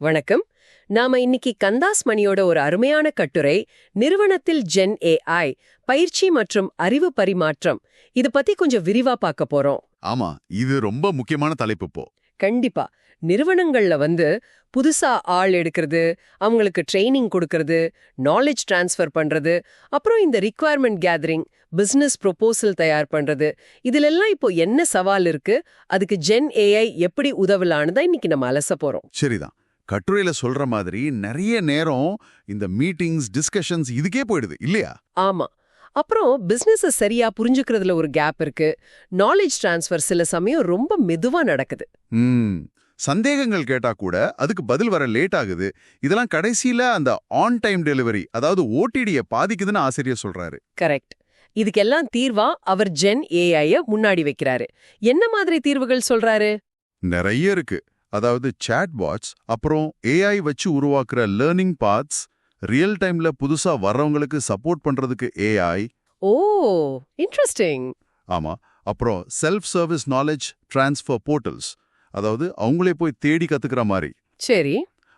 வணக்கம். நாம இன்னைக்கு கந்தாஸ் மணியோட ஒரு அருமையான கட்டுரை நிறுவனத்தில் ஜென் ஏஐ பயிற்சி மற்றும் அறிவு பரிமாற்றம் இது பத்தி கொஞ்சம் விரிவா பார்க்க போறோம். ஆமா, இது ரொம்ப முக்கியமான தலைப்பு இப்போ. கண்டிப்பா. நிறுவனங்கள்ல புதுசா ஆள் எடுக்கிறது, அவங்களுக்கு ட்ரைனிங் கொடுக்கறது, நாலேஜ் டிரான்ஸ்ஃபர் பண்றது, அப்புறம் இந்த ரிக்வயர்மெண்ட் கேதரிங், பிசினஸ் ப்ரொபோசல் தயார் பண்றது, இதுலெல்லாம் இப்போ என்ன சவால் இருக்கு, அதுக்கு ஜென் ஏஐ எப்படி உதவலான்னு தான் இன்னைக்கு நம்ம அலச போறோம். சரிதான். கட்டுரையில சொல்ற மாதிரி நிறைய நேரம் இந்த மீட்டிங்ஸ் டிஸ்கஷன்ஸ் இதுக்கே போயிடுது இல்லையா? ஆமா. அப்புறம் பிசினஸ சரியா புரிஞ்சுக்கிறதுல ஒரு கேப் இருக்கு. நாலேஜ் டிரான்ஸ்ஃபர் சில சமயம் ரொம்ப மெதுவா நடக்குது. சந்தேகங்கள் கேட்டா கூட அதுக்கு பதில் வர லேட் ஆகுது. இதெல்லாம் கடைசியில அந்த ஆன் டைம் டெலிவரி, அதாவது ஓடிடியை பாதிக்குதுன்னு ஆசிரியர் சொல்றாரு. கரெக்ட். இதுக்கெல்லாம் தீர்வா அவர் ஜென் ஏஐய முன்னாடி வைக்கிறாரு. என்ன மாதிரி தீர்வுகள் சொல்றாரு? நிறைய இருக்கு. அதாவது சாட்பாட்ஸ், அப்புறம் ஏஐ வச்சு உருவாக்குற லேர்னிங் பாத்ஸ், ரியல் டைம்ல புதுசா வர்றவங்களுக்கு சப்போர்ட் பண்றதுக்கு ஏஐ. ஓ, இன்ட்ரெஸ்டிங். ஆமா. அப்புறம் self service knowledge transfer portals, அதாவது அவங்களே போய் தேடி கத்துக்கிற மாதிரி. சரி.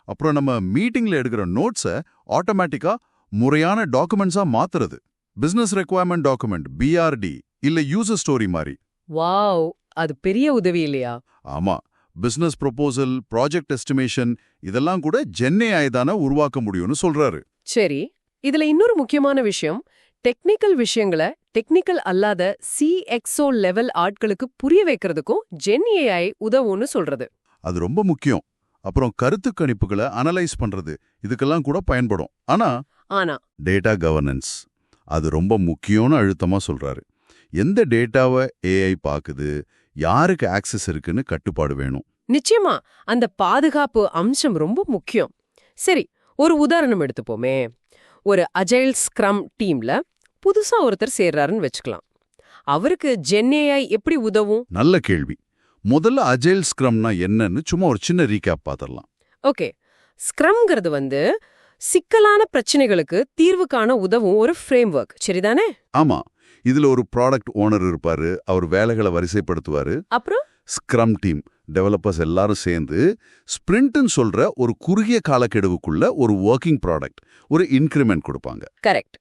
அப்புறம் நம்ம மீட்டிங்ல எடுக்கிற நோட்ஸை ஆட்டோமேட்டிக்கா முறையான டாக்குமெண்ட்ஸா மாத்துறது. பிசினஸ் ரெக்வயர்மெண்ட் டாக்குமெண்ட் பிஆர்டி இல்ல யூசர் ஸ்டோரி மாதிரி. வாவ், அது பெரிய உதவி இல்லையா? ஆமா. பிசினஸ் ப்ரொபோசல், ப்ராஜெக்ட் எஸ்டிமேஷன் இதெல்லாம் கூட ஜென் ஏஐ தான உருவாக்க முடியும்னு சொல்றாரு. சரி. இதுல இன்னொரு முக்கியமான விஷயம், டெக்னிக்கல் விஷயங்களை டெக்னிக்கல் அல்லாத சிஎக்ஸ்ஓ லெவல் ஆட்களுக்கு புரிய வைக்கிறதுக்கும் ஜென் ஏஐ உதவும்னு சொல்றது. அது ரொம்ப முக்கியம். அப்புறம் கருத்து கணிப்புகளை அனலைஸ் பண்றது, இதுக்கெல்லாம் கூட பயன்படும். ஆனா டேட்டா கவர்னன்ஸ் அது ரொம்ப முக்கியம்னு அழுத்தமா சொல்றாரு. எந்த டேட்டாவை ஏஐ பாக்குது, யாருக்கு ஆக்சஸ் இருக்குன்னு கட்டுப்பாடு வேணும். நிச்சயமா அந்த பாதுகாப்பு அம்சம் ரொம்ப முக்கியம். சரி, ஒரு உதாரணம் எடுத்துப்போமே. ஒரு அஜைல் ஸ்க்ரம் டீம்ல புதுசா ஒருத்தர் சேர்றாருன்னு வச்சுக்கலாம். அவருக்கு ஜென் ஏஐ எப்படி உதவும்? நல்ல கேள்வி. முதல்ல அஜைல் ஸ்க்ரம்னா என்னன்னு சும்மா ஒரு சின்ன ரீகேப் பார்த்துடலாம். ஓகே. ஸ்க்ரம்ங்கிறது சிக்கலான பிரச்சனைகளுக்கு தீர்வு காண உதவும் ஒரு ஃப்ரேம் ஒர்க், சரிதானே? ஆமா. இதுல ஒரு ப்ராடக்ட் ஓனர் இருப்பாரு, அவர் வேலைகளை வரிசைப்படுத்துவாரு. அப்புறம் ஸ்க்ரம் டீம் டெவலப்பர்ஸ் எல்லாரும் சேர்ந்து ஸ்பிரிண்ட்னு சொல்ற ஒரு குறுகிய காலக்கெடுவுக்குள்ள ஒரு ஒர்க்கிங் ப்ராடக்ட், ஒரு இன்கிரிமெண்ட் கொடுப்பாங்க. கரெக்ட்.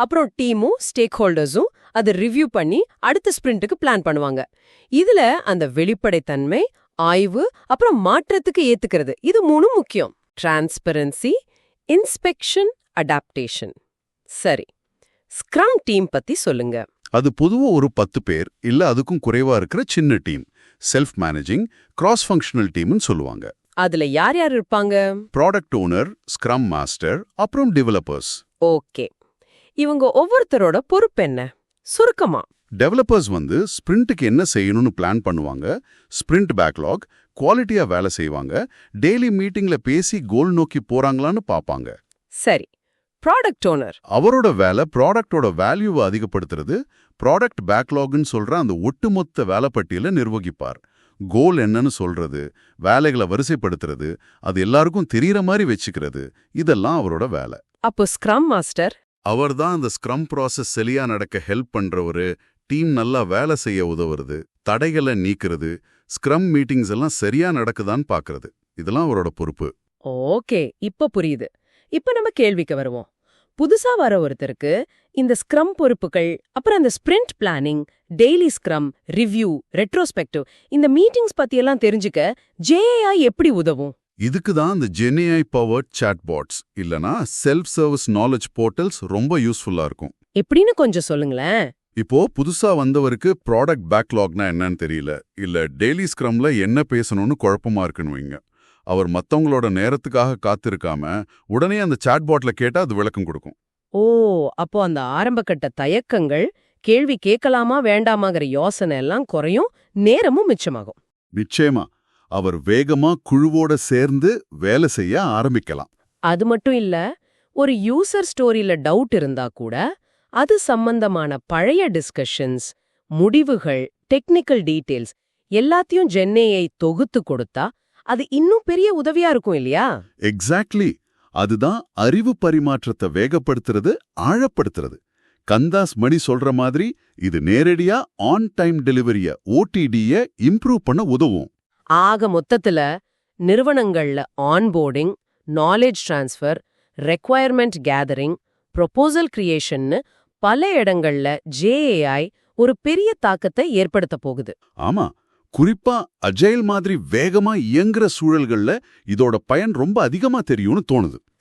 அப்புறம் டீமும் ஸ்டேக் ஹோல்டர்ஸும் அதை ரிவ்யூ பண்ணி அடுத்த ஸ்பிரிண்ட்டுக்கு பிளான் பண்ணுவாங்க. இதுல அந்த வெளிப்படைத்தன்மை, ஆய்வு, அப்புறம் மாற்றத்துக்கு ஏத்துக்கிறது, இது மூணும் முக்கியம். Transparency, inspection, adaptation. சரி, ஸ்க்ரம் டீம் பத்தி சொல்லுங்க. அது பொதுவா ஒரு 10 பேர் இல்ல அதுக்கும் குறைவா இருக்கிற சின்ன team, self managing cross functional டீம்னு சொல்லுவாங்க. அதுல யார் யார் இருப்பாங்க? ப்ராடக்ட் ஓனர், ஸ்க்ரம் மாஸ்டர், அப்புறம் டெவலப்பர்ஸ். ஓகே. இவங்க ஒவ்வொருத்தரோட பொறுப்பு என்ன? சுருக்கமா. டெவலப்பர்ஸ் ஸ்பிரிண்ட்டுக்கு என்ன செய்யணும்னு பிளான் பண்ணுவாங்க, ஸ்பிரிண்ட் பேக்லாக், குவாலிட்டியா வேலை செய்வாங்க, டெய்லி மீட்டிங்ல பேசி கோல் நோக்கி போறாங்களான்னு பாப்பாங்க. சரி. ப்ராடக்ட் ஓனர் அவரோட வேலை ப்ராடக்டோட வேல்யூவை அதிகப்படுத்துறது, ப்ராடக்ட் பேக்லாக்னு சொல்ற அந்த ஒட்டுமொத்த வேலைப்பட்டியலை நிர்வகிப்பார். கோல் என்னன்னு சொல்றது, வேலைகளை வரிசைப்படுத்துறது, அது எல்லாருக்கும் தெரியற மாதிரி வச்சுக்கிறது, இதெல்லாம் அவரோட வேலை. அப்போ ஸ்க்ரம் மாஸ்டர்? அவர்தான் அந்த ஸ்க்ரம் ப்ராசஸ் சரியா நடக்க ஹெல்ப் பண்றவரு, டீம் நல்லா வேலை செய்ய உதவுறது, தடைகளை நீக்கிறது, ஸ்க்ரம் மீட்டிங்ஸ் எல்லாம் சரியா நடக்குதான்னு பாக்குறது, இதெல்லாம் அவரோட பொறுப்பு. ஓகே, இப்ப புரியுது. இப்ப நம்ம கேள்விக்கு வருவோம். புதுசா வர ஒருத்தருக்கு இந்த ஸ்க்ரம் பொறுப்புகள், அப்புறம் அந்த sprint planning, daily scrum, review, retrospective, இந்த மீட்டிங்ஸ் பத்தியெல்லாம் தெரிஞ்சுக்க ஜேஏஐ எப்படி உதவும்? இதுக்கு தான் இந்த ஜென் ஏஐ பவர்ட் சாட்பாட்ஸ் இல்லனா செல்ஃப் சர்வீஸ் நாலேஜ் போர்ட்டல்ஸ் ரொம்ப யூஸ்ஃபுல்லா இருக்கும். எப்படின்னு கொஞ்சம் சொல்லுங்களேன். இப்போ புதுசா வந்தவருக்கு ப்ராடக்ட் பேக்லாக்னா என்னன்னு தெரியல, இல்ல டெய்லி ஸ்க்ரம்ல என்ன பேசணும்னு குழப்பமா இருக்குன்னு வைங்க. அவர் மத்தவங்களோட நேரத்துக்காக காத்திருக்காம உடனே அந்த சாட்பாட்ல கேட்டா அது விளக்கம் கொடுக்கும். ஓ, அப்போ அந்த ஆரம்பகட்ட தயக்கங்கள், கேள்வி கேட்கலாமா வேண்டாமாங்கிற யோசனை எல்லாம் குறையும், நேரமும் மிச்சமாகும். நிச்சயமா அவர் வேகமா குழுவோட சேர்ந்து வேலை செய்ய ஆரம்பிக்கலாம். அது மட்டும் இல்ல, ஒரு யூசர் ஸ்டோரியில டவுட் இருந்தா கூட அது சம்பந்தமான பழைய டிஸ்கஷன்ஸ், முடிவுகள், டெக்னிக்கல் டீடைல்ஸ் எல்லாத்தையும் ஜென் ஏஐ தொகுத்து கொடுத்தா அது இன்னும் பெரிய உதவியா இருக்கும் இல்லையா? எக்ஸாக்ட்லி. அதுதான் அறிவு பரிமாற்றத்தை வேகப்படுத்துறது, ஆழப்படுத்துறது. கந்தாஸ் மணி சொல்ற மாதிரி இது நேரடியா ஆன் டைம் டெலிவரிய, ஓடிடிய இம்ப்ரூவ் பண்ண உதவும். ஆக மொத்தத்துல நிறுவனங்கள்ல onboarding, knowledge transfer, requirement gathering, proposal கிரியேஷன்னு பல இடங்கள்ல ஜேஏஐ ஒரு பெரிய தாக்கத்தை ஏற்படுத்த போகுது. ஆமா, குறிப்பா அஜைல் மாதிரி வேகமா இயங்குற சூழல்கள்ல இதோட பயன் ரொம்ப அதிகமா தெரியும்னு தோணுது.